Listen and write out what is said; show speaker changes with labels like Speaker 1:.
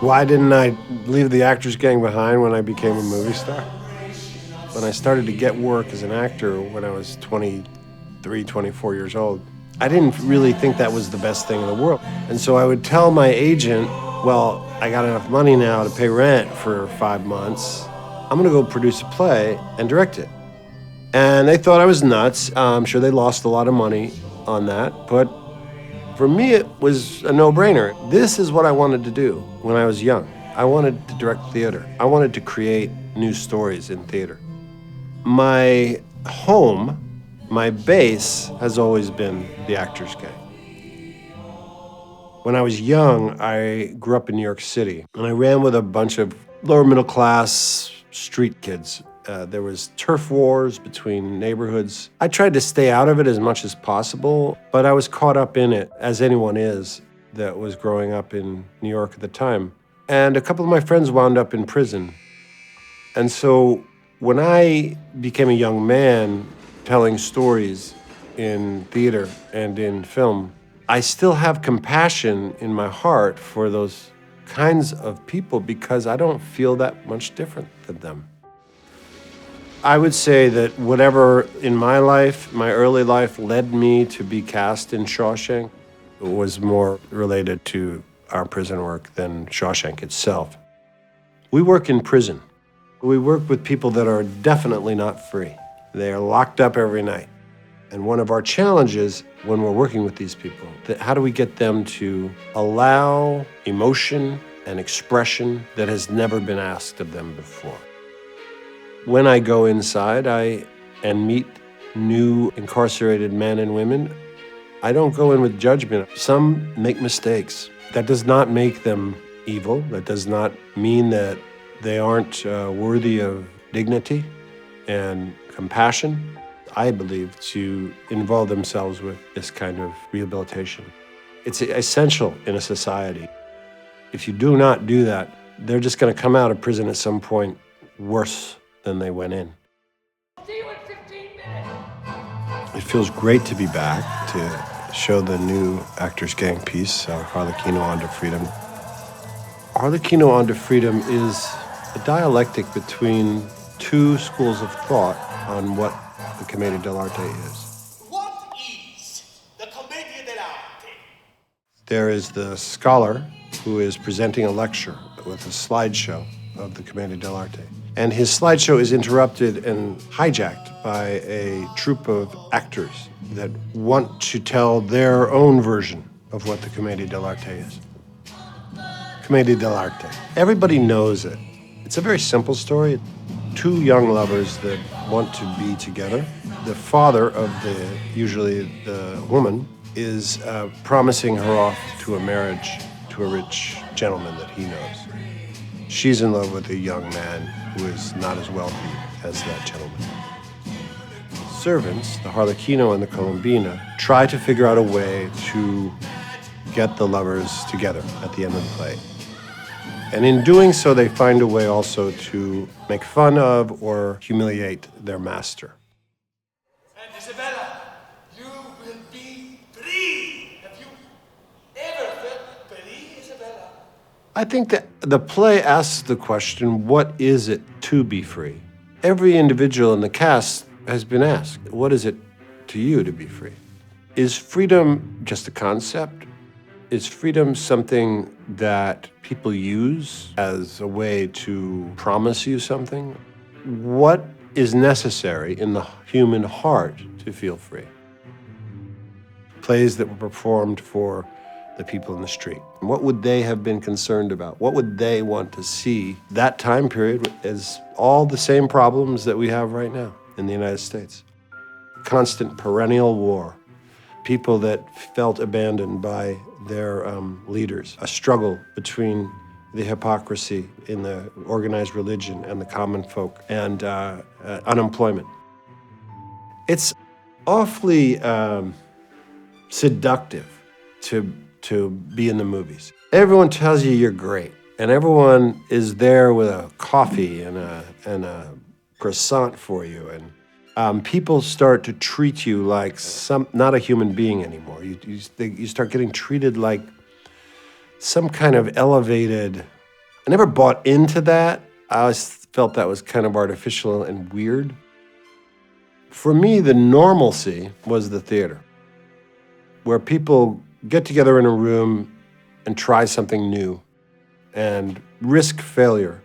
Speaker 1: Why didn't I leave the Actors Gang behind when I became a movie star? When I started to get work as an actor when I was 23, 24 years old, I didn't really think that was the best thing in the world. And so I would tell my agent, well, I got enough money now to pay rent for 5 months. I'm gonna go produce a play and direct it. And they thought I was nuts. I'm sure they lost a lot of money on that, but for me, it was a no-brainer. This is what I wanted to do when I was young. I wanted to direct theater. I wanted to create new stories in theater. My home, my base, has always been the Actors Gang. When I was young, I grew up in New York City, and I ran with a bunch of lower middle class street kids. There was turf wars between neighborhoods. I tried to stay out of it as much as possible, but I was caught up in it, as anyone is that was growing up in New York at the time. And a couple of my friends wound up in prison. And so when I became a young man telling stories in theater and in film, I still have compassion in my heart for those kinds of people because I don't feel that much different than them. I would say that whatever in my life, my early life, led me to be cast in Shawshank was more related to our prison work than Shawshank itself. We work in prison. We work with people that are definitely not free. They are locked up every night. And one of our challenges when we're working with these people, how do we get them to allow emotion and expression that has never been asked of them before? When I go inside and meet new incarcerated men and women, I don't go in with judgment. Some make mistakes. That does not make them evil. That does not mean that they aren't worthy of dignity and compassion. I believe to involve themselves with this kind of rehabilitation. It's essential in a society. If you do not do that, they're just going to come out of prison at some point worse than they went in.
Speaker 2: See you in 15 minutes.
Speaker 1: It feels great to be back to show the new Actors Gang piece, Harlequino Onto Freedom. Harlequino Onto Freedom is a dialectic between two schools of thought on what the Commedia dell'arte is.
Speaker 3: What is the Commedia dell'arte?
Speaker 1: There is the scholar who is presenting a lecture with a slideshow of the Commedia dell'arte. And his slideshow is interrupted and hijacked by a troupe of actors that want to tell their own version of what the Commedia dell'arte is. Commedia dell'arte. Everybody knows it. It's a very simple story. Two young lovers that want to be together. The father of usually the woman, is promising her off to a marriage to a rich gentleman that he knows. She's in love with a young man who is not as wealthy as that gentleman. Servants, the Harlequino and the Colombina, try to figure out a way to get the lovers together at the end of the play. And in doing so, they find a way also to make fun of or humiliate their master.
Speaker 3: And Isabella, you will be free. Have you ever felt free, Isabella?
Speaker 1: I think that the play asks the question, what is it to be free? Every individual in the cast has been asked, what is it to you to be free? Is freedom just a concept? Is freedom something that people use as a way to promise you something? What is necessary in the human heart to feel free? Plays that were performed for the people in the street. What would they have been concerned about? What would they want to see? That time period is all the same problems that we have right now in the United States. Constant perennial war. People that felt abandoned by their leaders. A struggle between the hypocrisy in the organized religion and the common folk, and unemployment. It's awfully seductive to be in the movies. Everyone tells you you're great, and everyone is there with a coffee and a croissant for you, and people start to treat you like not a human being anymore. You start getting treated like some kind of elevated. I never bought into that. I always felt that was kind of artificial and weird. For me, the normalcy was the theater, where people get together in a room and try something new and risk failure